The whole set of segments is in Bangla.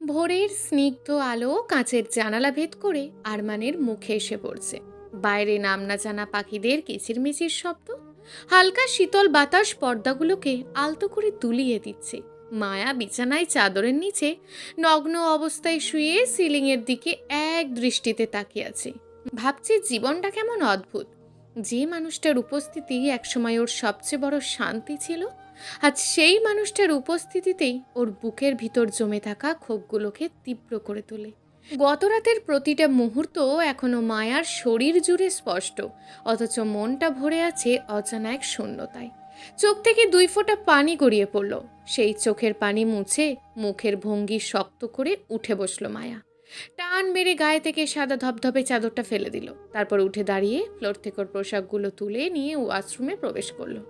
ভোরের স্নিগ্ধ আলো কাঁচের জানালা ভেদ করে আরমানের মুখে এসে পড়ছে। বাইরে নাম না জানা পাখিদের কিচিরমিচির শব্দ, হালকা শীতল বাতাস পর্দাগুলোকে আলতো করে তুলিয়ে দিচ্ছে। মায়া বিছানায় চাদরের নিচে নগ্ন অবস্থায় শুয়ে সিলিংয়ের দিকে এক দৃষ্টিতে তাকিয়ে আছে। ভাবছে জীবনটা কেমন অদ্ভুত। যে মানুষটার উপস্থিতি একসময় ওর সবচেয়ে বড় শান্তি ছিল, আজ সেই মানুষটার উপস্থিতিতেই ওর বুকের ভিতর জমে থাকা ক্ষোভগুলোকে তীব্র করে তোলে। গত রাতের প্রতিটা মুহূর্ত এখনো মায়ার শরীর জুড়ে স্পষ্ট, অথচ মনটা ভরে আছে অজানা এক শূন্যতায়। চোখ থেকে 2 ফোঁটা পানি গড়িয়ে পড়ল। সেই চোখের পানি মুছে মুখের ভঙ্গি শক্ত করে উঠে বসলো মায়া। টান মেরে গায়ে থেকে সাদা ধপধপে চাদরটা ফেলে দিল। তারপর উঠে দাঁড়িয়ে ফ্লোর থেকে ওর পোশাকগুলো তুলে নিয়ে ওয়াশরুমে প্রবেশ করলো।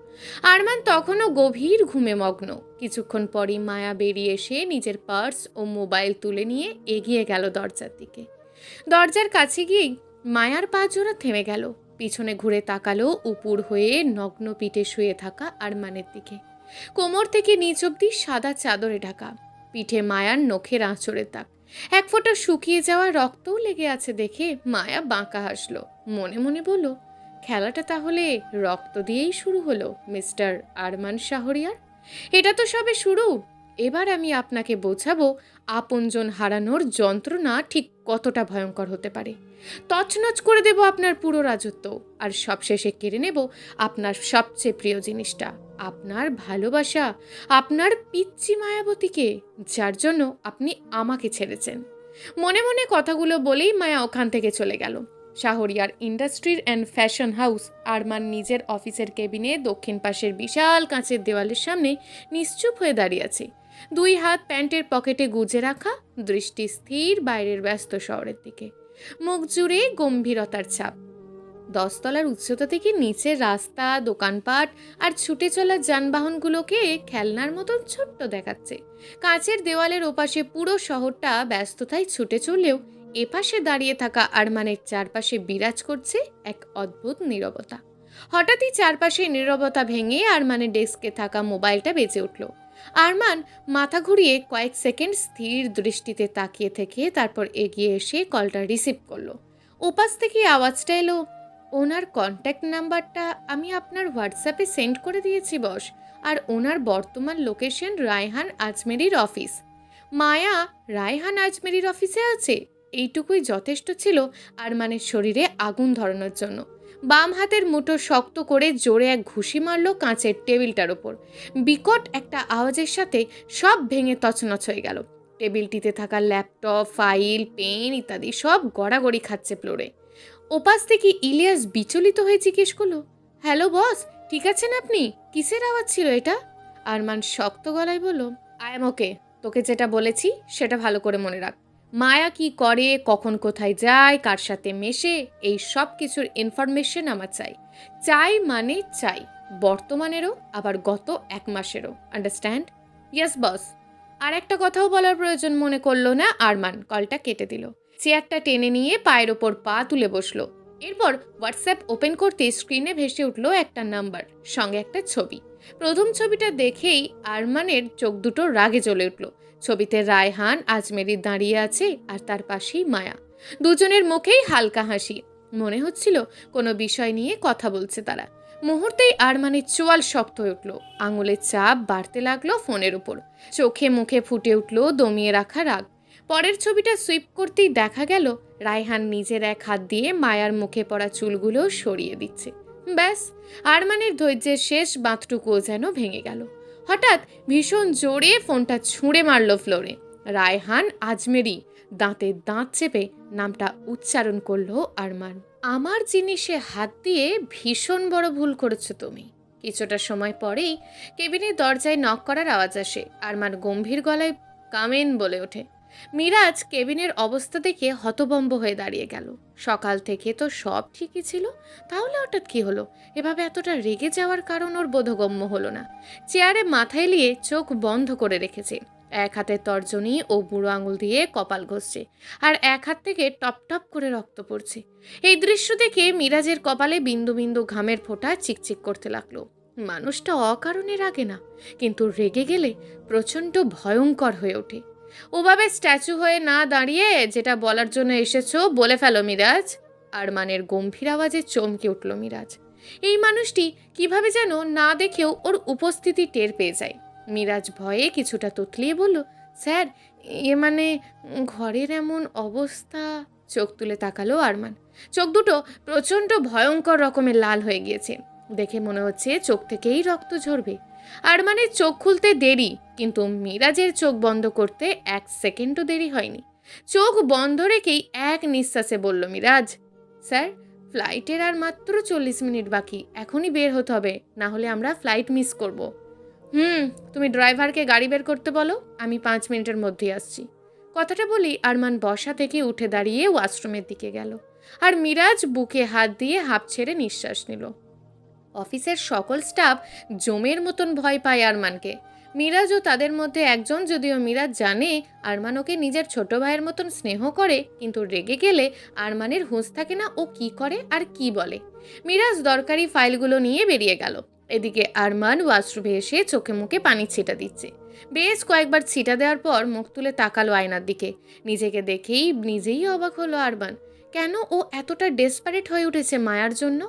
আরমান তখনও গভীর ঘুমে মগ্ন। কিছুক্ষণ পরই মায়া বেরিয়ে এসে নিজের পার্স ও মোবাইল তুলে নিয়ে এগিয়ে গেল দরজার দিকে। দরজার কাছে গিয়েই মায়ার পা জোড়া থেমে গেল। পিছনে ঘুরে তাকালো উপুর হয়ে নগ্ন পিঠে শুয়ে থাকা আরমানের দিকে। কোমর থেকে নিচ অব্দি সাদা চাদরে ঢাকা। পিঠে মায়ার নখের আঁচড়ের দাগ, 1 ফোঁটা শুকিয়ে যাওয়া রক্তও লেগে আছে দেখে মায়া বাঁকা হাসলো। মনে মনে বলল, খেলাটা তাহলে রক্ত দিয়েই শুরু হলো মিস্টার আরমান শাহরিয়ার। এটা তো সবে শুরু। এবার আমি আপনাকে বোঝাবো আপনজন হারানোর যন্ত্রণা ঠিক কতটা ভয়ঙ্কর হতে পারে। তছনছ করে দেব আপনার পুরো রাজত্ব, আর সবশেষে কেড়ে নেব আপনার সবচেয়ে প্রিয় জিনিসটা, আপনার ভালোবাসা, আপনার পিচ্চি মায়াবতীকে, যার জন্য আপনি আমাকে ছেড়েছেন। মনে মনে কথাগুলো বলেই মায়া ওখান থেকে চলে গেল। শাহরিয়ার ইন্ডাস্ট্রির অ্যান্ড ফ্যাশন হাউস। আরমান নিজের অফিসের কেবিনে দক্ষিণ পাশের বিশাল কাঁচের দেওয়ালের সামনে নিশ্চুপ হয়ে দাঁড়িয়ে আছে। 2 হাত প্যান্টের পকেটে গুজে রাখা, দৃষ্টি স্থির বাইরের ব্যস্ত শহরের দিকে। মুখ জুড়ে গম্ভীরতার ছাপ। 10 তলার উচ্চতা থেকে নিচের রাস্তা, দোকানপাট আর ছুটে চলা যানবাহনগুলোকে খেলনার মতন ছোট্ট দেখাচ্ছে। কাঁচের দেওয়ালের ওপাশে পুরো শহরটা ব্যস্ততায় ছুটে চললেও এপাশে দাঁড়িয়ে থাকা আরমানের চারপাশে বিরাজ করছে এক অদ্ভুত নীরবতা। হঠাৎই চারপাশে নীরবতা ভেঙে আরমানের ডেস্কে থাকা মোবাইলটা বেজে উঠল। আরমান মাথা ঘুরিয়ে কয়েক সেকেন্ড স্থির দৃষ্টিতে তাকিয়ে থেকে তারপর এগিয়ে এসে কলটা রিসিভ করলো। ওপাশ থেকে আওয়াজটা এলো, ওনার কন্ট্যাক্ট নাম্বারটা আমি আপনার হোয়াটসঅ্যাপে সেন্ড করে দিয়েছি বস, আর ওনার বর্তমান লোকেশন রায়হান আজমেরির অফিস। মায়া রায়হান আজমেরির অফিসে আছে, এইটুকুই যথেষ্ট ছিল আরমানের শরীরে আগুন ধরানোর জন্য। বাম হাতের মুঠো শক্ত করে জোরে এক ঘুষি মারল কাঁচের টেবিলটার ওপর। বিকট একটা আওয়াজের সাথে সব ভেঙে তছনছ হয়ে গেল। টেবিলটিতে থাকা ল্যাপটপ, ফাইল, পেন ইত্যাদি সব গড়াগড়ি খাচ্ছে ফ্লোরে। ওপাশ থেকে ইলিয়াস বিচলিত হয়ে জিজ্ঞেস করলো, হ্যালো বস, ঠিক আছেন আপনি? কিসের আওয়াজ ছিল এটা? আরমান শক্ত গলায় বলল, আই এম ওকে। তোকে যেটা বলেছি সেটা ভালো করে মনে রাখ। মায়া কি করে, কখন কোথায় যায়, কার সাথে মেশে, এই সব কিছুর ইনফরমেশন আমার চাই। চাই মানে চাই, বর্তমানেরও আবার গত 1 মাসেরও। আন্ডারস্ট্যান্ড? Yes boss. আর একটা কথাও বলার প্রয়োজন মনে করলো না আরমান, কলটা কেটে দিল। চেয়ারটা টেনে নিয়ে পায়ের ওপর পা তুলে বসলো। এরপর হোয়াটসঅ্যাপ ওপেন করতে স্ক্রিনে ভেসে উঠলো একটা নাম্বার, সঙ্গে একটা ছবি। প্রথম ছবিটা দেখেই আরমানের চোখ দুটো রাগে জ্বলে উঠল। ছবিতে রায়হান আজমেরি দাঁড়িয়ে আছে আর তার পাশেই মায়া। দুজনের মুখেই হালকা হাসি। মনে হচ্ছিল কোনো বিষয় নিয়ে কথা বলছে তারা। মুহূর্তেই আরমানের চোয়াল শক্ত হয়ে উঠল। আঙুলের চাপ বাড়তে লাগলো ফোনের উপর। চোখে মুখে ফুটে উঠল দমিয়ে রাখা রাগ। পরের ছবিটা সুইপ করতেই দেখা গেল রায়হান নিজের এক হাত দিয়ে মায়ার মুখে পড়া চুলগুলো সরিয়ে দিচ্ছে। ব্যাস, আরমানের ধৈর্যের শেষ বাঁধটুকুও যেন ভেঙে গেল। হঠাৎ ভীষণ জোরে ফোনটা ছুঁড়ে মারল ফ্লোরে। রায়হান আজমেরি। দাঁতে দাঁত চেপে নামটা উচ্চারণ করলো আরমান। আমার জিনিসে হাত দিয়ে ভীষণ বড় ভুল করেছো তুমি। কিছুটা সময় পরেই কেবিনের দরজায় নক করার আওয়াজ আসে। আরমান গম্ভীর গলায় কামেন বলে ওঠে। মিরাজ কেবিনের অবস্থা দেখে হতভম্ব হয়ে দাঁড়িয়ে গেল। সকাল থেকে তো সব ঠিকই ছিল, তাহলে হঠাৎ কি হলো? এভাবে এতটা রেগে যাওয়ার কারণ ওর বোধগম্য হলো না। চেয়ারে মাথা এলিয়ে চোখ বন্ধ করে রেখেছে। এক হাতে তর্জনী ও বুড়ো আঙুল দিয়ে কপাল ঘষছে, আর এক হাত থেকে টপ টপ করে রক্ত পড়ছে। এই দৃশ্য দেখে মিরাজের কপালে বিন্দু বিন্দু ঘামের ফোঁটা চিকচিক করতে লাগলো। মানুষটা অকারণে রাগে না, কিন্তু রেগে গেলে প্রচণ্ড ভয়ঙ্কর হয়ে ওঠে। ওভাবে স্ট্যাচু হয়ে না দাঁড়িয়ে যেটা বলার জন্য এসেছো বলে ফেলো মিরাজ। আরমানের গম্ভীর আওয়াজে চমকে উঠল মিরাজ। এই মানুষটি কিভাবে যেন না দেখেও ওর উপস্থিতি টের পেয়ে যায়। মিরাজ ভয়ে কিছুটা তুতলিয়ে বলল, স্যার, মানে ঘরের এমন অবস্থা। চোখ তুলে তাকালো আরমান। চোখ দুটো প্রচণ্ড ভয়ঙ্কর রকমের লাল হয়ে গিয়েছে, দেখে মনে হচ্ছে চোখ থেকেই রক্ত ঝরবে। আরমানের চোখ খুলতে দেরি, কিন্তু মিরাজের চোখ বন্ধ করতে 1 সেকেন্ডও দেরি হয়নি। চোখ বন্ধ রেখেই এক নিঃশ্বাসে বলল মিরাজ, স্যার, ফ্লাইটের আর মাত্র 40 মিনিট বাকি, এখনই বের হতে হবে, না হলে আমরা ফ্লাইট মিস করব। তুমি ড্রাইভারকে গাড়ি বের করতে বলো, আমি 5 মিনিটের মধ্যেই আসছি। কথাটা বলি আরমান বসা থেকে উঠে দাঁড়িয়ে ওয়াশরুমের দিকে গেল, আর মিরাজ বুকে হাত দিয়ে হাঁপ ছেড়ে নিঃশ্বাস নিল। অফিসের সকল স্টাফ জমের মতন ভয় পায় আরমানকে। মিরাজও তাদের মধ্যে একজন, যদিও মিরাজ জানে আরমান ওকে নিজের ছোট ভাইয়ের মতন স্নেহ করে, কিন্তু রেগে গেলে আরমানের হুঁশ থাকে না ও কি করে আর কি বলে। মিরাজ দরকারি ফাইলগুলো নিয়ে বেরিয়ে গেল। এদিকে আরমান ওয়াশরুমে এসে চোখে মুখে পানি ছিটা দিচ্ছে। বেশ কয়েকবার ছিটা দেওয়ার পর মুখ তুলে তাকালো আয়নার দিকে। নিজেকে দেখেই নিজেই অবাক হলো আরমান। কেন ও এতটা ডেসপারেট হয়ে উঠেছে মায়ার জন্য?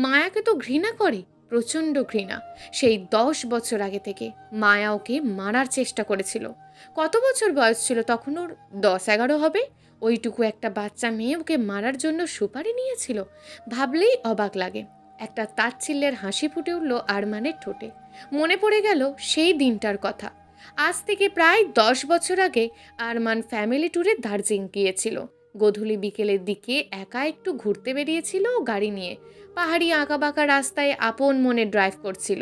মায়াকে তো ঘৃণা করে, প্রচণ্ড ঘৃণা। সেই 10 বছর আগে থেকে মায়া ওকে মারার চেষ্টা করেছিল। কত বছর বয়স ছিল তখন ওর? 10-11 হবে। ওইটুকু একটা বাচ্চা মেয়ে ওকে মারার জন্য সুপারি নিয়েছিল। ভাবলেই অবাক লাগে। একটা তাচ্ছিল্যের হাসি ফুটে উঠল আরমানের ঠোঁটে। মনে পড়ে গেল সেই দিনটার কথা। আজ থেকে প্রায় 10 বছর আগে আরমান ফ্যামিলি ট্যুরে দার্জিলিং গিয়েছিল। গধূলি বিকেলের দিকে একা একটু ঘুরতে বেরিয়েছিল গাড়ি নিয়ে। পাহাড়ি আঁকাবাঁকা রাস্তায় আপন মনে ড্রাইভ করছিল।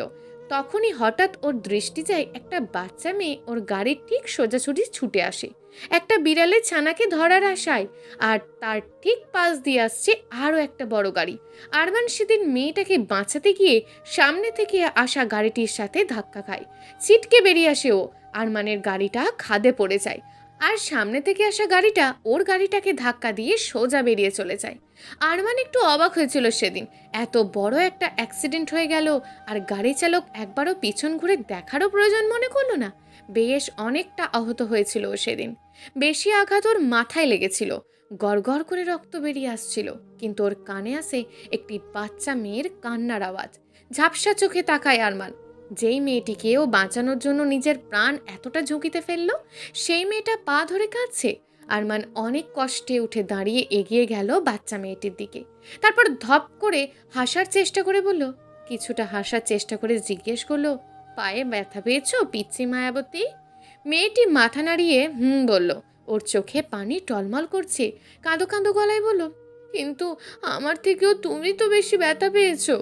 তখনই হঠাৎ ওর দৃষ্টি যায় একটা বাচ্চা মেয়ে ওর গাড়ির ঠিক সোজাসুজি ছুটে আসে, একটা বিড়ালের ছানাকে ধরার আশায়। আর তার ঠিক পাশ দিয়ে আসছে আরও একটা বড় গাড়ি। আরমান সেদিন মেয়েটাকে বাঁচাতে গিয়ে সামনে থেকে আসা গাড়িটির সাথে ধাক্কা খায়। ছিটকে বেরিয়ে আসে ও। আরমানের গাড়িটা খাদে পড়ে যায়, আর সামনে থেকে আসা গাড়িটা ওর গাড়িটাকে ধাক্কা দিয়ে সোজা বেরিয়ে চলে যায়। আরমান একটু অবাক হয়েছিল সেদিন, এত বড় একটা অ্যাক্সিডেন্ট হয়ে গেল আর গাড়ি চালক একবারও পিছন ঘুরে দেখারও প্রয়োজন মনে করলো না। বেশ অনেকটা আহত হয়েছিল ও সেদিন। বেশি আঘাত ওর মাথায় লেগেছিল, গড়গড় করে রক্ত বেরিয়ে আসছিল, কিন্তু ওর কানে আসে একটি বাচ্চা মেয়ের কান্নার আওয়াজ। ঝাপসা চোখে তাকায় আরমান। যেই মেয়েটিকে ও বাঁচানোর জন্য নিজের প্রাণ এতটা ঝুঁকিতে ফেললো, সেই মেয়েটা পা ধরে কাঁদছে। আরমান অনেক কষ্টে উঠে দাঁড়িয়ে এগিয়ে গেল বাচ্চা মেয়েটির দিকে। তারপর ধপ করে হাসার চেষ্টা করে বলল, কিছুটা হাসার চেষ্টা করে জিজ্ঞেস করলো, পায়ে ব্যথা পেয়েছো পিচ্ছি মায়াবতী? মেয়েটি মাথা নাড়িয়ে বলল। ওর চোখে পানি টলমল করছে। কাঁদো কাঁদো গলায় বলল, কিন্তু আমার থেকেও তুমি তো বেশি ব্যথা পেয়েছো।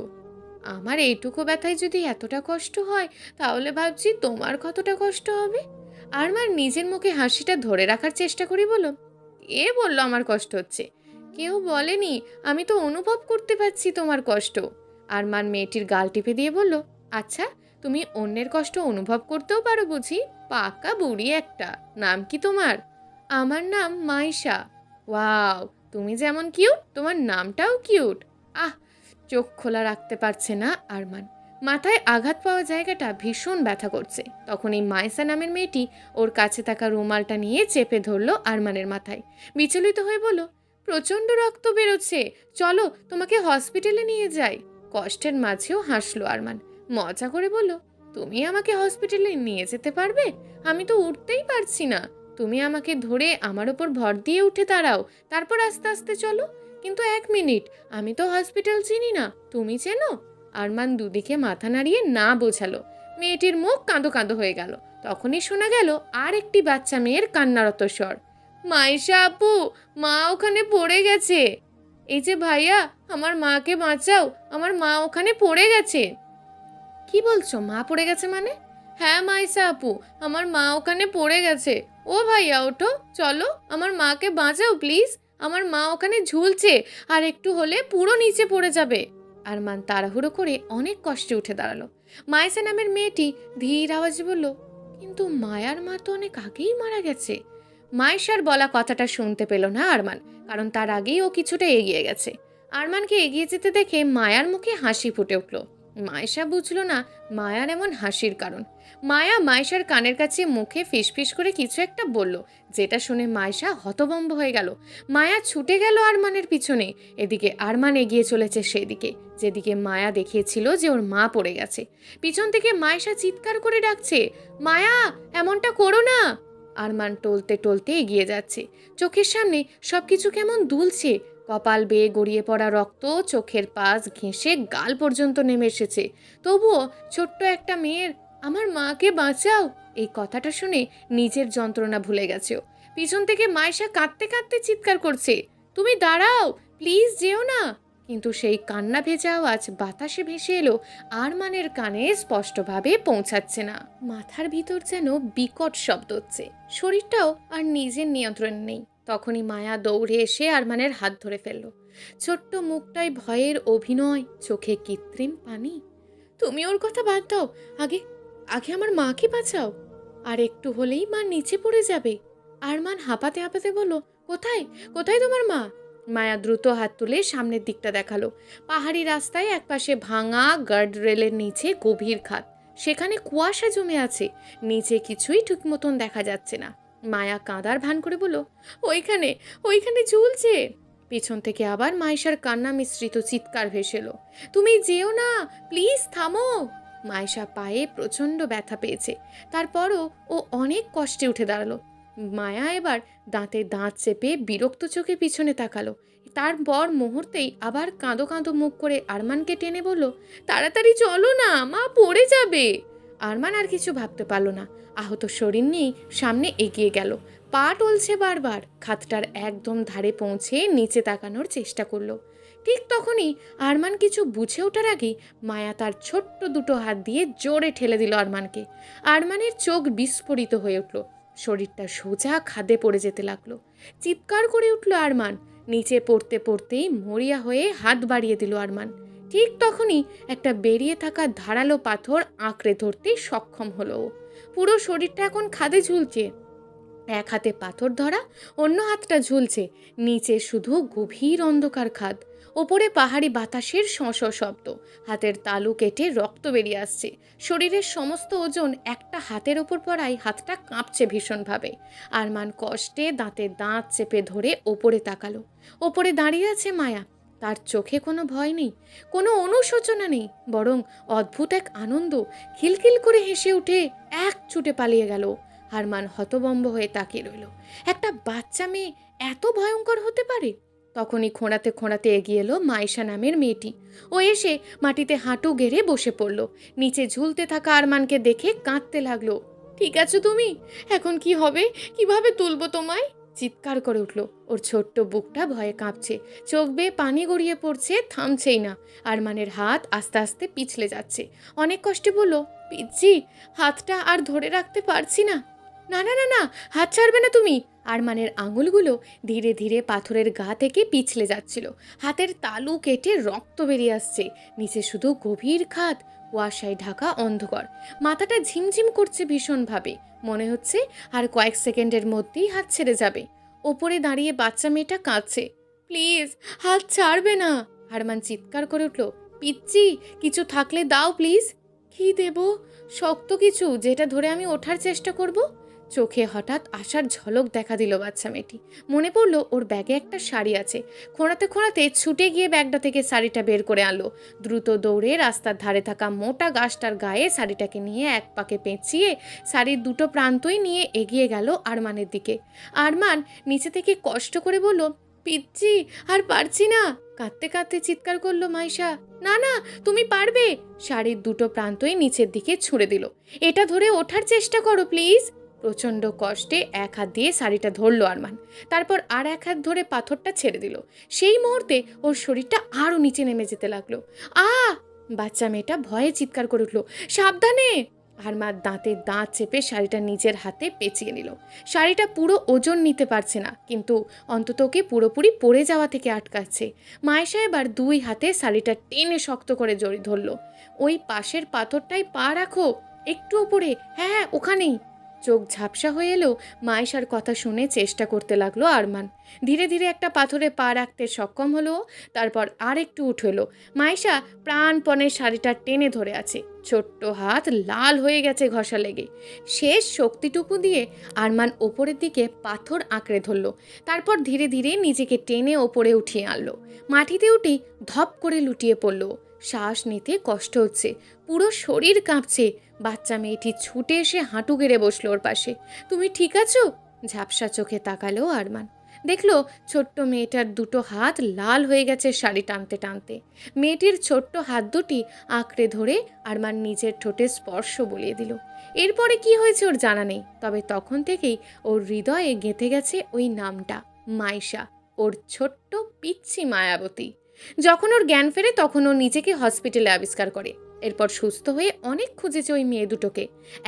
আমার এইটুকু ব্যথায় যদি এতটা কষ্ট হয়, তাহলে ভাবছি তোমার কতটা কষ্ট হবে। আরমান নিজের মুখে হাসিটা ধরে রাখার চেষ্টা করি বলল, কে বলল আমার কষ্ট হচ্ছে? কেউ বলেনি, আমি তো অনুভব করতে পারছি তোমার কষ্ট। আরমান মেয়েটির গাল টিপে দিয়ে বলল, আচ্ছা, তুমি অন্যের কষ্ট অনুভব করতেও পারো বুঝি? পাকা বুড়ি একটা। নাম কি তোমার? আমার নাম মাইশা। ওয়াও, তুমি যেমন কিউট, তোমার নামটাও কিউট। আহ! চোখ খোলা রাখতে পারছে না আরমান। মাথায় আঘাত পাওয়া জায়গাটা ভীষণ ব্যথা করছে। তখন এই মাইসা নামের মেয়েটি ওর কাছে থাকা রুমালটা নিয়ে চেপে ধরলো আরমানের মাথায়। বিচলিত হয়ে বলল, প্রচণ্ড রক্ত বেরোচ্ছে, চলো তোমাকে হসপিটালে নিয়ে যাই। কষ্টের মাঝেও হাসলো আরমান। মজা করে বলল, তুমি আমাকে হসপিটালে নিয়ে যেতে পারবে? আমি তো উঠতেই পারছি না। তুমি আমাকে ধরে আমার ওপর ভর দিয়ে উঠে দাঁড়াও, তারপর আস্তে আস্তে চলো। কিন্তু 1 মিনিট, আমি তো হসপিটাল চিনি না, তুমি চেনো? আরমান দুদিকে মাথা নাড়িয়ে না বোঝালো। মেয়েটির মুখ কাঁদো কাঁদো হয়ে গেল। তখনই শোনা গেল আর একটি বাচ্চা মেয়ের কান্নারত স্বর, মাইশা আপু, মা ওখানে পড়ে গেছে। এই যে ভাইয়া, আমার মাকে বাঁচাও, আমার মা ওখানে পড়ে গেছে। কি বলছো, মা পড়ে গেছে মানে? হ্যাঁ মাইশা আপু, আমার মা ওখানে পড়ে গেছে। ও ভাইয়া ওঠো, চলো, আমার মাকে বাঁচাও প্লিজ। আমার মা ওখানে ঝুলছে, আর একটু হলে পুরো নিচে পড়ে যাবে। আরমান তাড়াহুড়ো করে অনেক কষ্টে উঠে দাঁড়ালো। মাইসা নামের মেয়েটি ধীর আওয়াজে বলল, কিন্তু মায়ার মা তো অনেক আগেই মারা গেছে। মাইশার বলা কথাটা শুনতে পেল না আরমান, কারণ তার আগেই ও কিছুটা এগিয়ে গেছে। আরমানকে এগিয়ে যেতে দেখে মায়ার মুখে হাসি ফুটে উঠল। মায়েশা বুঝল না মায়ার এমন হাসির কারণ। মায়া মায়েশার কানের কাছে মুখে ফিসফিস করে কিছু একটা বলল, যেটা শুনে মায়েশা হতভম্ব হয়ে গেল। মায়া ছুটে গেল আরমানের পিছনে। এদিকে আরমান এগিয়ে চলেছে সেদিকে যেদিকে মায়া দেখিয়েছিল যে ওর মা পড়ে গেছে। পিছন থেকে মায়েশা চিৎকার করে ডাকছে, মায়া এমনটা করো না। আরমান টলতে টলতে এগিয়ে যাচ্ছে। চোখের সামনে সবকিছু কেমন দুলছে। কপাল বেয়ে গড়িয়ে পড়া রক্ত চোখের পাশ ঘেঁষে গাল পর্যন্ত নেমে এসেছে। তবুও ছোট্ট একটা মেয়ের আমার মাকে বাঁচাও এই কথাটা শুনে নিজের যন্ত্রণা ভুলে গেছে ও। পিছন থেকে মায়েশা কাঁদতে কাঁদতে চিৎকার করছে, তুমি দাঁড়াও, প্লিজ যেও না। কিন্তু সেই কান্না ভেজা আওয়াজ বাতাসে ভেসে এলো, আরমানের কানে স্পষ্টভাবে পৌঁছাচ্ছে না। মাথার ভিতর যেন বিকট শব্দ হচ্ছে, শরীরটাও আর নিজের নিয়ন্ত্রণ নেই। তখনই মায়া দৌড়ে এসে আরমানের হাত ধরে ফেলল। ছোট্ট মুখটায় ভয়ের অভিনয়, চোখে কৃত্রিম পানি। তুমি ওর কথা বাদ দাও, আগে আগে আমার মাকে বাঁচাও। আর একটু হলেই মা নিচে পড়ে যাবে। আরমান হাঁপাতে হাঁপাতে বলল, কোথায় কোথায় তোমার মা? মায়া দ্রুত হাত তুলে সামনের দিকটা দেখালো। পাহাড়ি রাস্তায় একপাশে ভাঙা গার্ড রেলের নিচে গভীর খাদ, সেখানে কুয়াশা জমে আছে, নিচে কিছুই ঠিক মতন দেখা যাচ্ছে না। মায়া কাঁদার ভান করে বলল, ওইখানে ওইখানে ঝুলছে। পিছন থেকে আবার মায়েশার কান্না মিশ্রিত চিৎকার ভেসে এলো, তুমি যেও না, প্লিজ থামো। মায়েশা পায়ে প্রচণ্ড ব্যথা পেয়েছে, তারপরও ও অনেক কষ্টে উঠে দাঁড়ালো। মায়া এবার দাঁতে দাঁত চেপে বিরক্ত চোখে পিছনে তাকালো। তারপর মুহূর্তেই আবার কাঁদো কাঁদো মুখ করে আরমানকে টেনে বলল, তাড়াতাড়ি চলো না, মা পড়ে যাবে। আরমান আর কিছু ভাবতে পারল না, আহত শরীর নিয়েই সামনে এগিয়ে গেল। পা টলছে বারবার, খাতটার একদম ধারে পৌঁছে নিচে তাকানোর চেষ্টা করলো। ঠিক তখনই আরমান কিছু বুঝে ওঠার আগেই মায়া তার ছোট্ট দুটো হাত দিয়ে জোরে ঠেলে দিল আরমানকে। আরমানের চোখ বিস্ফোরিত হয়ে উঠল, শরীরটা সোজা খাদে পড়ে যেতে লাগলো। চিৎকার করে উঠল আরমান। নিচে পড়তে পড়তেই মরিয়া হয়ে হাত বাড়িয়ে দিল আরমান। ঠিক তখনই একটা বেরিয়ে থাকা ধারালো পাথর আঁকড়ে ধরতে সক্ষম হলো। পুরো শরীরটা এখন খাদে ঝুলছে, এক হাতে পাথর ধরা, অন্য হাতটা ঝুলছে। নিচে শুধু গভীর অন্ধকার খাদ, ওপরে পাহাড়ি বাতাসের শঁ শব্দ। হাতের তালু কেটে রক্ত বেরিয়ে আসছে। শরীরের সমস্ত ওজন একটা হাতের ওপর পড়ায় হাতটা কাঁপছে ভীষণভাবে। আরমান কষ্টে দাঁতে দাঁত চেপে ধরে ওপরে তাকালো। ওপরে দাঁড়িয়ে আছে মায়া। তার চোখে কোনো ভয় নেই, কোনো অনুশোচনা নেই, বরং অদ্ভুত এক আনন্দ। খিলখিল করে হেসে উঠে এক ছুটে পালিয়ে গেল। আরমান হতভম্ব হয়ে তাকিয়ে রইল, একটা বাচ্চা মেয়ে এত ভয়ঙ্কর হতে পারে? তখনই খোঁড়াতে খোঁড়াতে এগিয়ে এলো মায়েশা নামের মেয়েটি। ও এসে মাটিতে হাঁটু গেড়ে বসে পড়ল। নিচে ঝুলতে থাকা আরমানকে দেখে কাঁদতে লাগলো, ঠিক আছো তুমি? এখন কি হবে? কিভাবে তুলবো তোমায়? চিৎকার করে উঠল। ওর ছোট্ট বুকটা ভয়ে কাঁপছে, চোখ বেয়ে পানি গড়িয়ে পড়ছে, থামছেই না। আরমানের হাত আস্তে আস্তে পিছলে যাচ্ছে। অনেক কষ্টে বলল, পিচ্ছি, হাতটা আর ধরে রাখতে পারছি না। না না না না, হাত ছাড়বে না তুমি। আরমানের আঙুলগুলো ধীরে ধীরে পাথরের গা থেকে পিছলে যাচ্ছিল। হাতের তালু কেটে রক্ত বেরিয়ে আসছে। নিচে শুধু গভীর খাদ, কুয়াশায় ঢাকা অন্ধকার। মাথাটা ঝিমঝিম করছে ভীষণভাবে, মনে হচ্ছে আর কয়েক সেকেন্ডের মধ্যেই হাত ছেড়ে যাবে। ওপরে দাঁড়িয়ে বাচ্চা মেয়েটা কাঁদছে, প্লিজ হাত ছাড়বে না। আরমান চিৎকার করে উঠল, পিচ্ছি, কিছু থাকলে দাও প্লিজ। কি দেব? শক্ত কিছু, যেটা ধরে আমি ওঠার চেষ্টা করব। চোখে হঠাৎ আশার ঝলক দেখা দিল বাচ্চা মেয়েটি। মনে পড়লো ওর ব্যাগে একটা শাড়ি আছে। খোঁড়াতে খোঁড়াতে ছুটে গিয়ে ব্যাগটা থেকে শাড়িটা বের করে আনলো। দ্রুত দৌড়ে রাস্তার ধারে থাকা মোটা গাছটার গায়ে শাড়িটাকে নিয়ে এক পাকে পেঁচিয়ে শাড়ির দুটো প্রান্তই নিয়ে এগিয়ে গেল আরমানের দিকে। আরমান নিচে থেকে কষ্ট করে বলল, পিচ্ছি, আর পারছি না। কাঁদতে কাঁদতে চিৎকার করলো মাইশা, না না, তুমি পারবে। শাড়ির দুটো প্রান্তই নিচের দিকে ছুঁড়ে দিল। এটা ধরে ওঠার চেষ্টা করো প্লিজ। প্রচণ্ড কষ্টে এক হাত দিয়ে শাড়িটা ধরলো আরমান, তারপর আর এক হাত ধরে পাথরটা ছেড়ে দিল। সেই মুহূর্তে ওর শরীরটা আরও নিচে নেমে যেতে লাগলো। বাচ্চা মেয়েটা ভয়ে চিৎকার করে উঠল, সাবধানে। আরমান দাঁতে দাঁত চেপে শাড়িটা নিজের হাতে পেঁচিয়ে নিল। শাড়িটা পুরো ওজন নিতে পারছে না, কিন্তু অন্তত ওকে পুরোপুরি পড়ে যাওয়া থেকে আটকাচ্ছে। মায়েশা এবার দুই হাতে শাড়িটা টেনে শক্ত করে জড়িয়ে ধরল। ওই পাশের পাথরটাই পা রাখো, একটু ওপরে, হ্যাঁ হ্যাঁ ওখানেই। চোখ ঝাপসা হয়ে এলেও মায়েশার কথা শুনে চেষ্টা করতে লাগলো আরমান। ধীরে ধীরে একটা পাথরে পা রাখতে সক্ষম হলো। তারপর আর একটু উঠে এলো। মায়েশা প্রাণপণে শাড়িটা টেনে ধরে আছে। ছোট্ট হাত লাল হয়ে গেছে ঘষা লেগে। শেষ শক্তিটুকু দিয়ে আরমান ওপরের দিকে পাথর আঁকড়ে ধরল। তারপর ধীরে ধীরে নিজেকে টেনে ওপরে উঠিয়ে আনলো। মাটিতে উঠেই ধপ করে লুটিয়ে পড়ল। শ্বাস নিতে কষ্ট হচ্ছে, পুরো শরীর কাঁপছে। বাচ্চা মেয়েটি ছুটে এসে হাঁটু গেড়ে বসলো ওর পাশে। তুমি ঠিক আছো? ঝাপসা চোখে তাকালো আরমান। দেখলো ছোট্ট মেয়েটার দুটো হাত লাল হয়ে গেছে শাড়ি টানতে টানতে। মেয়েটির ছোট্ট হাত দুটি আঁকড়ে ধরে আরমান নিজের ঠোঁটে স্পর্শ বলিয়ে দিল। এরপরে কি হয়েছে ওর জানা নেই, তবে তখন থেকেই ওর হৃদয়ে গেঁথে গেছে ওই নামটা, মাইশা, ওর ছোট্ট পিচ্ছি মায়াবতী। যখন ওর জ্ঞান ফেরে তখন ও নিজেকে হসপিটালে আবিষ্কার করে। এরপর সুস্থ হয়ে অনেক খুঁজেছে ওই মেয়ে দুটোকে,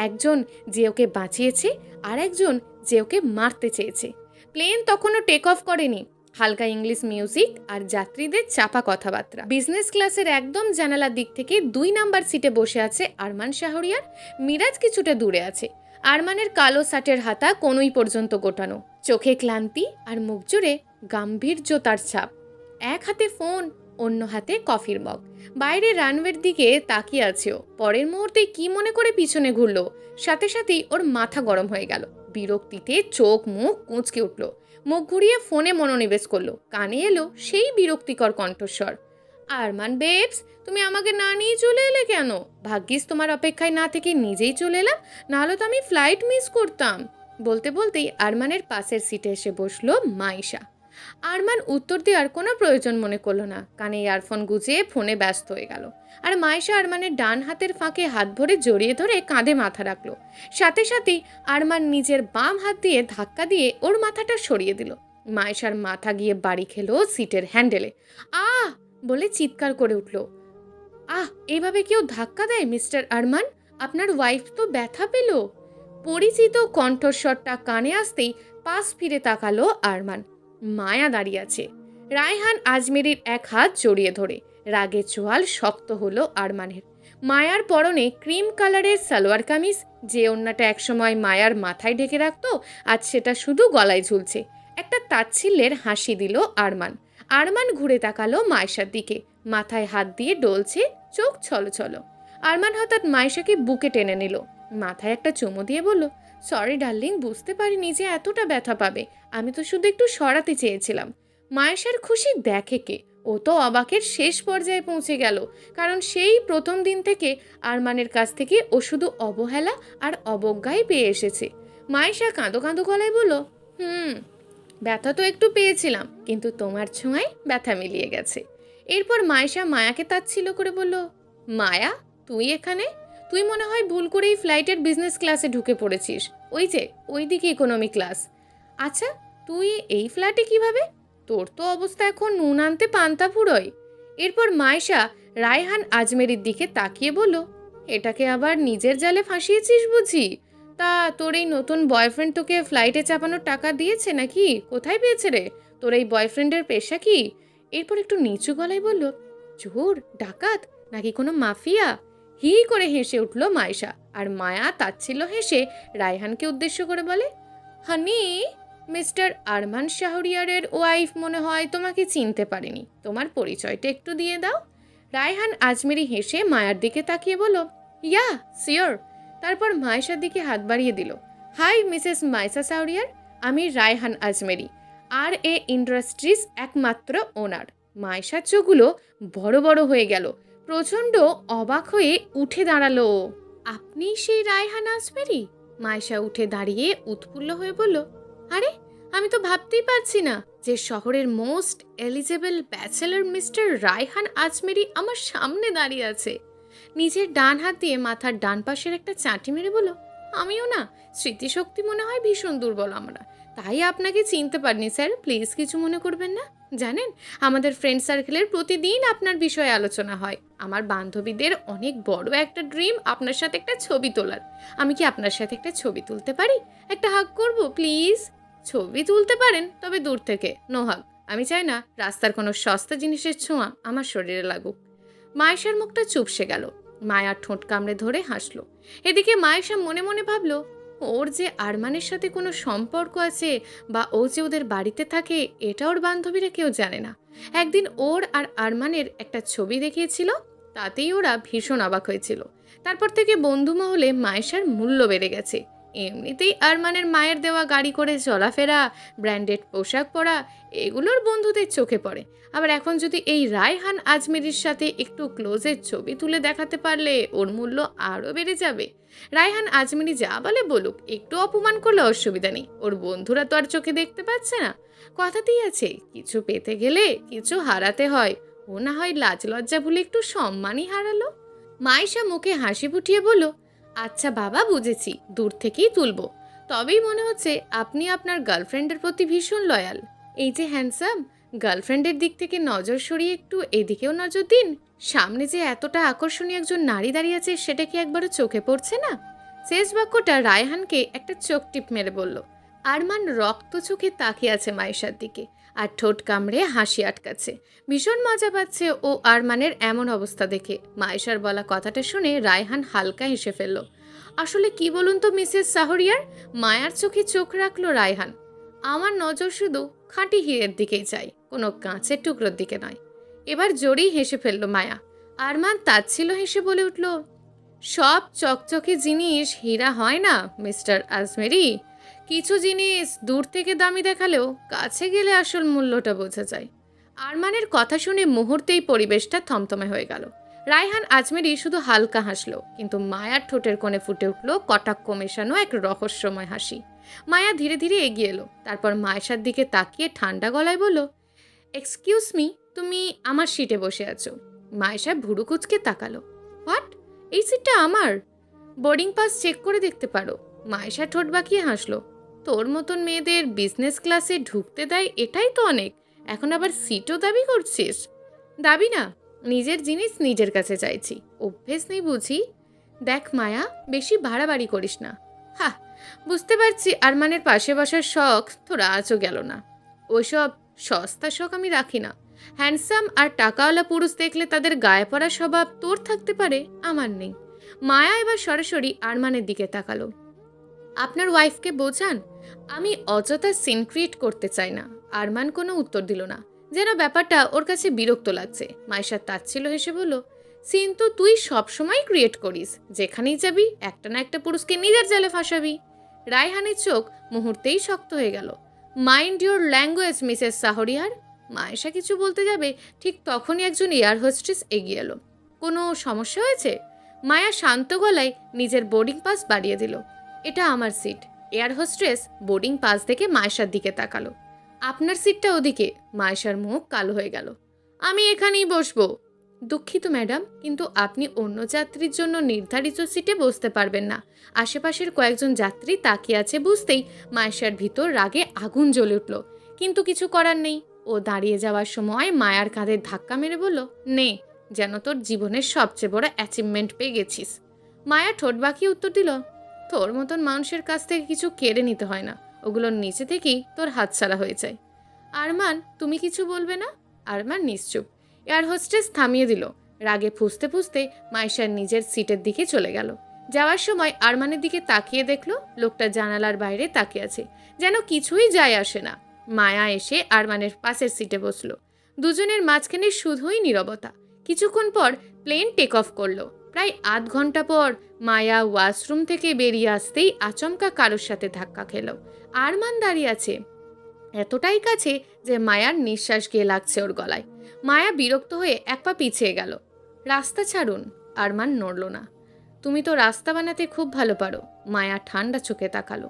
একজন যে ওকে বাঁচিয়েছে আর একজন যে ওকে মারতে চেয়েছে। প্লেন তখনও টেক অফ করেনি। হালকা ইংলিশ মিউজিক আর যাত্রীদের চাপা কথাবার্তা। বিজনেস ক্লাসের একদম জানালার দিক থেকে 2 নাম্বার সিটে বসে আছে আরমান শাহরিয়ার। মিরাজ কিছুটা দূরে আছে। আরমানের কালো শার্টের হাতা কোনোই পর্যন্ত গোটানো, চোখে ক্লান্তি আর মুখ জুড়ে গাম্ভীর্যতার ছাপ। এক হাতে ফোন, অন্য হাতে কফির মগ। বাইরে রানওয়ের দিকে তাকিয়ে আছে ও। পরের মুহূর্তে কি মনে করে পিছনে ঘুরলো। সাথে সাথেই ওর মাথা গরম হয়ে গেল। বিরক্তিতে চোখ মুখ কুঁচকে উঠল। মুখ ঘুরিয়ে ফোনে মনোনিবেশ করলো। কানে এলো সেই বিরক্তিকর কণ্ঠস্বর। আরমান বেবস, তুমি আমাকে না নিয়ে চলে এলে কেন? ভাগ্যিস তোমার অপেক্ষায় না থেকে নিজেই চলে এলাম, নাহলে তো আমি ফ্লাইট মিস করতাম। বলতে বলতেই আরমানের পাশের সিটে এসে বসলো মাইশা। আরমান উত্তর দেওয়ার কোনো প্রয়োজন মনে করলো না। কানে ইয়ারফোন গুজিয়ে ফোনে ব্যস্ত হয়ে গেল। আর মাইশা আরমানের ডান হাতের ফাঁকে হাত ভরে জড়িয়ে ধরে কাঁধে মাথা রাখলো। সাথে সাথেই আরমান নিজের বাম হাত দিয়ে ধাক্কা দিয়ে ওর মাথাটা সরিয়ে দিল। মাইশার মাথা গিয়ে বাড়ি খেলো সিটের হ্যান্ডেলে। আহ বলে চিৎকার করে উঠল। এইভাবে কেউ ধাক্কা দেয় মিস্টার আরমান? আপনার ওয়াইফ তো ব্যথা পেল। পরিচিত কণ্ঠস্বরটা কানে আসতেই পাশ ফিরে তাকালো আরমান। মায়া দাঁড়িয়ে আছে, রায়হান আজমেরির এক হাত জড়িয়ে ধরে। রাগে চোয়াল শক্ত হলো আরমানের। মায়ার পরনে ক্রিম কালারের সালোয়ার কামিজ, যে ওড়নাটা একসময় মায়ার মাথায় ঢেকে রাখতো, আজ সেটা শুধু গলায় ঝুলছে। একটা তাচ্ছিল্যের হাসি দিল আরমান। আরমান ঘুরে তাকালো মায়েশার দিকে। মাথায় হাত দিয়ে ডলছে, চোখ ছলছল। আরমান হঠাৎ মায়েশাকে বুকে টেনে নিল। মাথায় একটা চুমু দিয়ে বলল, সরি ডার্লিং, বুঝতে পারিনি যে এতটা ব্যথা পাবে। আমি তো শুধু একটু সরাতে চেয়েছিলাম। মায়েশার খুশি দেখে কে? ও তো অবাকের শেষ পর্যায়ে পৌঁছে গেল। কারণ সেই প্রথম দিন থেকে আরমানের কাছ থেকে ও শুধু অবহেলা আর অবজ্ঞাই পেয়ে এসেছে। মায়েশা কাঁদো কাঁদো গলায় বলল, ব্যথা তো একটু পেয়েছিলাম, কিন্তু তোমার ছোঁয়ায় ব্যথা মিলিয়ে গেছে। এরপর মায়েশা মায়াকে তাচ্ছিল্য করে বলল, মায়া, তুই এখানে? তুই মনে হয় ভুল করেই ফ্লাইটের বিজনেস ক্লাসে ঢুকে পড়েছিস। ওই যে ওইদিকে ইকোনমি ক্লাস। আচ্ছা, তুই এই ফ্ল্যাটে কিভাবে? তোর তো অবস্থা এখন নুন আনতে পান্তা ফুরোয়। এরপর মায়েশা রায়হান আজমেরির দিকে তাকিয়ে বলল, এটাকে আবার নিজের জালে ফাঁসিয়েছিস বুঝি? তা তোর এই নতুন বয়ফ্রেন্ড তোকে ফ্লাইটে চাপানোর টাকা দিয়েছে নাকি? কোথায় পেয়েছে রে? তোর এই বয়ফ্রেন্ডের পেশা কি? এরপর একটু নিচু গলায় বলল, চোর, ডাকাত, নাকি কোনো মাফিয়া? হি করে হেসে উঠল মায়েশা। আর মায়া তাচ্ছিল্য হেসে রায়হানকে উদ্দেশ্য করে বলে, হানি, মিস্টার আরমান শাহরিয়ারের ওয়াইফ মনে হয় তোমাকে চিনতে পারেনি। তোমার পরিচয়টা একটু দিয়ে দাও। রায়হান আজমেরি হেসে মায়ার দিকে তাকিয়ে বলল, ইয়া সিওর। তারপর মায়েশার দিকে হাত বাড়িয়ে দিল। হাই মিসেস মাইসা শাহরিয়ার, আমি রায়হান আজমেরি, আর এ ইন্ডাস্ট্রিজ একমাত্র ওনার। মায়েশার চোখগুলো বড় বড় হয়ে গেল। প্রচণ্ড অবাক হয়ে উঠে দাঁড়ালো। আপনি সেই রায়হান আজমেরি? মায়েশা উঠে দাঁড়িয়ে উৎফুল্ল হয়ে বলল, আরে, আমি তো ভাবতেই পারছি না যে শহরের most eligible bachelor mister Raihan Ajmeri আমার সামনে দাঁড়িয়ে আছে। নিজের ডান হাত দিয়ে মাথার ডান পাশের একটা চাঁটি মেরে বলল, আমিও না, স্মৃতিশক্তি মনে হয় ভীষণ দুর্বল আমরা, তাই আপনাকে চিনতে পারিনি স্যার, প্লিজ কিছু মনে করবেন না। জানেন, আমাদের ফ্রেন্ড সার্কেলের প্রতিদিন আপনার বিষয়ে আলোচনা হয়। আমার বান্ধবীদের অনেক বড় একটা ড্রিম আপনার সাথে একটা ছবি তোলার। আমি কি আপনার সাথে একটা ছবি তুলতে পারি? একটা হাগ করব প্লিজ? ছবি তুলতে পারেন, তবে দূর থেকে, নো হাগ। আমি চাই না রাস্তার কোনো সস্তা জিনিসের ছোঁয়া আমার শরীরে লাগুক। মায়েশার মুখটা চুপসে গেল। মায়া ঠোঁট কামড়ে ধরে হাসলো। এদিকে মায়েশা মনে মনে ভাবলো, ওর যে আরমানের সাথে কোনো সম্পর্ক আছে বা ও যে ওদের বাড়িতে থাকে এটা ওর বান্ধবীরা কেউ জানে না। একদিন ওর আর আরমানের একটা ছবি দেখিয়েছিল, তাতেই ওরা ভীষণ অবাক হয়েছিল। তারপর থেকে বন্ধু মহলে মায়েশার মূল্য বেড়ে গেছে। এমনিতেই আরমানের মায়ের দেওয়া গাড়ি করে চলাফেরা, ব্র্যান্ডেড পোশাক পরা, এগুলোর বন্ধুদের চোখে পড়ে। আবার এখন যদি এই রায়হান আজমেরির সাথে একটু ক্লোজের ছবি তুলে দেখাতে পারলে ওর মূল্য আরও বেড়ে যাবে। রায়হান আজমেরি যা বলে বলুক, একটু অপমান করলে অসুবিধা নেই, ওর বন্ধুরা তো আর চোখে দেখতে পাচ্ছে না। কথাতেই আছে, কিছু পেতে গেলে কিছু হারাতে হয়। ও না হয় লাজ লজ্জা ভুলে একটু সম্মানই হারালো। মাইশা মুখে হাসি ফুটিয়ে বলল, আচ্ছা বাবা, বুঝেছি, দূর থেকেই তুলব। তবেই মনে হচ্ছে আপনি আপনার গার্লফ্রেন্ডের প্রতি ভীষণ লয়াল। এই যে হ্যান্ডসাম, গার্লফ্রেন্ডের দিক থেকে নজর সরিয়ে একটু এদিকেও নজর দিন। সামনে যে এতটা আকর্ষণীয় একজন নারী দাঁড়িয়ে আছে সেটা কি একবারও চোখে পড়ছে না? শেষ বাক্যটা রায়হানকে একটা চোখ টিপ মেরে বলল। আরমান রক্ত চোখে তাকিয়ে আছে মায়েশার দিকে, আর ঠোঁট কামড়ে হাসি আটকাচ্ছে। ভীষণ মজা পাচ্ছে ও আরমানের এমন অবস্থা দেখে। মায়েশার বলা কথাটা শুনে রায়হান হালকা হেসে ফেলল। আসলে কি বলুন তো মিসেস শাহরিয়ার, মায়ার চোখে চোখ রাখলো রায়হান। আমার নজর শুধু খাঁটি হীরের দিকেই চাই, কোনো কাঁচের টুকরোর দিকে নয়। এবার জোরেই হেসে ফেলল মায়া। আরমান তাচ্ছিল হেসে বলে উঠল, সব চকচকে জিনিস হীরা হয় না মিস্টার আজমেরি। কিছু জিনিস দূর থেকে দামি দেখালেও কাছে গেলে আসল মূল্যটা বোঝা যায়। আরমানের কথা শুনে মুহূর্তেই পরিবেশটা থমথমে হয়ে গেল। রায়হান আজমেরি শুধু হালকা হাসলো, কিন্তু মায়ার ঠোঁটের কোণে ফুটে উঠল কটাক্ষ মেশানো এক রহস্যময় হাসি। মায়া ধীরে ধীরে এগিয়ে এলো, তারপর মায়েশার দিকে তাকিয়ে ঠান্ডা গলায় বলল, এক্সকিউজ মি, তুমি আমার সিটে বসে আছো। মায়েশা ভুরু কুচকে তাকালো। হোয়াট? এই সিটটা আমার? বোর্ডিং পাস চেক করে দেখতে পারো। মায়েশা ঠোঁট বাঁকিয়ে হাসলো। তোর মতন মেয়েদের বিজনেস ক্লাসে ঢুকতে দেয় এটাই তো অনেক, এখন আবার সিটও দাবি করছিস? দাবি না, নিজের জিনিস নিজের কাছে চাইছি, অভ্যেস নেই বুঝি? দেখ মায়া, বেশি বাড়াবাড়ি করিস না। হা, বুঝতে পারছি আরমানের পাশে বসার শখ তোর আজও গেল না। ওইসব সস্তা শখ আমি রাখি না। হ্যান্ডসাম আর টাকাওয়ালা পুরুষ দেখলে তাদের গায়ে পড়া স্বভাব তোর থাকতে পারে, আমার নেই। মায়া এবার সরাসরি আরমানের দিকে তাকালো। আপনার ওয়াইফকে বোঝান, আমি অযথা সিন ক্রিয়েট করতে চাই না। আরমান কোনো উত্তর দিল না, যেন ব্যাপারটা ওর কাছে বিরক্ত লাগছে। মাইশা তাচ্ছিল হেসে বলল, সিন তো তুই সবসময় ক্রিয়েট করিস, যেখানেই যাবি একটা না একটা পুরুষকে নিজের জালে ফাঁসাবি। রায়হানের চোখ মুহূর্তেই শক্ত হয়ে গেল। Mind your language Mrs Shahriar. Maisha কিছু বলতে যাবে, ঠিক তখনই একজন এয়ার হোস্টেস এগিয়ে এলো। কোনো সমস্যা হয়েছে? মায়া শান্ত গলায় নিজের বোর্ডিং পাস বাড়িয়ে দিল। এটা আমার seat. Air hostess boarding pass থেকে মায়েশার দিকে তাকালো। আপনার সিটটা ওদিকে। মায়েশার মুখ কালো হয়ে গেল। আমি এখানেই বসবো। দুঃখিত ম্যাডাম, কিন্তু আপনি অন্য যাত্রীর জন্য নির্ধারিত সিটে বসতে পারবেন না। আশেপাশের কয়েকজন যাত্রী তাকিয়ে আছে বুঝতেই মায়েশার ভিতর রাগে আগুন জ্বলে উঠল, কিন্তু কিছু করার নেই। ও দাঁড়িয়ে যাওয়ার সময় মায়ার কাঁধে ধাক্কা মেরে বলল, নে, যেন তোর জীবনের সবচেয়ে বড় অ্যাচিভমেন্ট পেয়ে গেছিস। মায়া ঠোঁট বাঁকিয়ে উত্তর দিল, তোর মতন মানুষের কাছ থেকে কিছু কেড়ে নিতে হয় না, ওগুলোর নিচে থেকেই তোর হাতছাড়া হয়ে যায়। আরমান, তুমি কিছু বলবে না? আরমান নিশ্চুপ। এয়ার হোস্টেস থামিয়ে দিল। রাগে ফুঁসতে ফুঁসতে মাইশার নিজের সিটের দিকে চলে গেল। যাওয়ার সময় আরমানের দিকে তাকিয়ে দেখলো লোকটা জানালার বাইরে তাকিয়ে আছে, যেন কিছুই যায় আসে না। মায়া এসে আরমানের পাশের সিটে বসলো। দুজনের মাঝখানে শুধুই নীরবতা। কিছুক্ষণ পর প্লেন টেক অফ করলো। প্রায় আধ ঘন্টা পর মায়া ওয়াশরুম থেকে বেরিয়ে আসতেই আচমকা কারোর সাথে ধাক্কা খেল। আরমান দাঁড়িয়ে আছে, এতটাই কাছে যে মায়ার নিঃশ্বাস গিয়ে লাগছে ওর গলায়। মায়া বিরক্ত হয়ে এক পা পিছিয়ে গেল। রাস্তা ছাড়ুন। আরমান নড়ল না। তুমি তো রাস্তা বানাতে খুব ভালো পারো। মায়া ঠান্ডা চোখে তাকালো।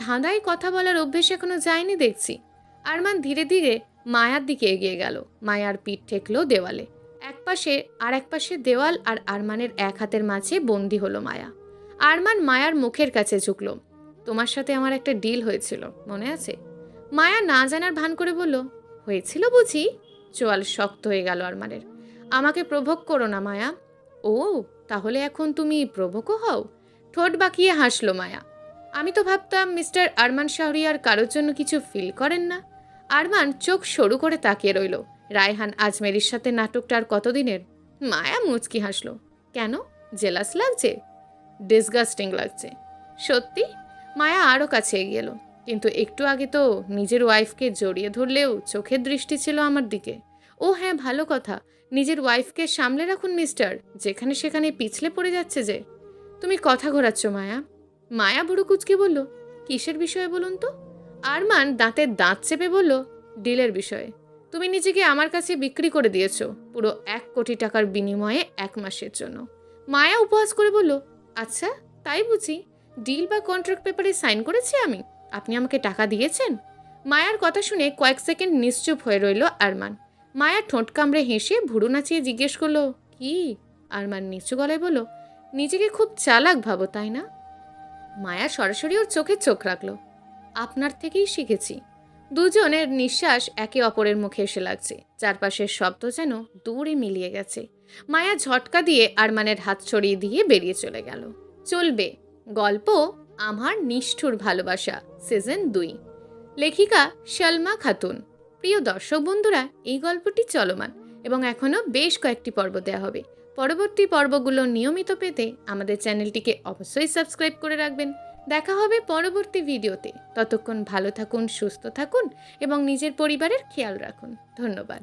ধাঁধায় কথা বলার অভ্যেস এখনো যায়নি দেখছি। আরমান ধীরে ধীরে মায়ার দিকে এগিয়ে গেল। মায়ার পিঠ ঠেকলো দেওয়ালে। এক পাশে দেওয়াল, আর আরমানের এক হাতের মাঝে বন্দি হলো মায়া। আরমান মায়ার মুখের কাছে ঝুঁকল। তোমার সাথে আমার একটা ডিল হয়েছিল, মনে আছে? মায়া না জানার ভান করে বলল, হয়েছিল বুঝি? চোয়াল শক্ত হয়ে গেল আরমানের। আমাকে প্রভোগ করো না মায়া। ও, তাহলে এখন তুমি প্রভোগও হও? ঠোঁট বাঁকিয়ে হাসলো মায়া। আমি তো ভাবতাম মিস্টার আরমান শাহরিয়ার কারোর জন্য কিছু ফিল করেন না। আরমান চোখ সরু করে তাকিয়ে রইল। রায়হান আজমেরির সাথে নাটকটা আর কতদিনের? মায়া মুচকি হাসলো। কেন, জেলাস লাগছে? ডিসগাস্টিং লাগছে। সত্যি? মায়া আরও কাছে এগিয়ে এলো, কিন্তু একটু আগে তো নিজের ওয়াইফকে জড়িয়ে ধরলেও চোখের দৃষ্টি ছিল আমার দিকে। ও হ্যাঁ, ভালো কথা, নিজের ওয়াইফকে সামলে রাখুন মিস্টার, যেখানে সেখানে পিছলে পড়ে যাচ্ছে যে। তুমি কথা ঘোরাচ্ছ মায়া। মায়া বুড়ো কুচকে বলল, কিসের বিষয়ে বলুন তো? আরমান দাঁতের দাঁত চেপে বলল, ডিলের বিষয়ে। তুমি নিজেকে আমার কাছে বিক্রি করে দিয়েছো পুরো 1 কোটি টাকার বিনিময়ে 1 মাসের জন্য। মায়া উপহাস করে বলল, আচ্ছা তাই বুঝি? ডিল বা কন্ট্রাক্ট পেপারে সাইন করেছি আমি? আপনি আমাকে টাকা দিয়েছেন? মায়ার কথা শুনে কয়েক সেকেন্ড নিশ্চুপ হয়ে রইল আরমান। মায়া ঠোঁট কামড়ে হেসে ভুরু নাচিয়ে জিজ্ঞেস করলো, কি? আরমান নিচু গলায় বলল, নিজেকে খুব চালাক ভাবো তাই না? মায়া সরাসরি ওর চোখে চোখ রাখলো। আপনার থেকেই শিখেছি। দুজনের নিঃশ্বাস একে অপরের মুখে এসে লাগছে, চারপাশের শব্দ যেন দূরে মিলিয়ে গেছে। মায়া ঝটকা দিয়ে আরমানের হাত ছড়িয়ে দিয়ে বেরিয়ে চলে গেল। চলবে গল্প আমার নিষ্ঠুর ভালোবাসা সিজন 2, লেখিকা সালমা খাতুন। প্রিয় দর্শক বন্ধুরা, এই গল্পটি চলমান এবং এখনও বেশ কয়েকটি পর্ব দেওয়া হবে। পরবর্তী পর্বগুলো নিয়মিত পেতে আমাদের চ্যানেলটিকে অবশ্যই সাবস্ক্রাইব করে রাখবেন। দেখা হবে পরবর্তী ভিডিওতে। ততক্ষণ ভালো থাকুন, সুস্থ থাকুন এবং নিজের পরিবারের খেয়াল রাখুন। ধন্যবাদ।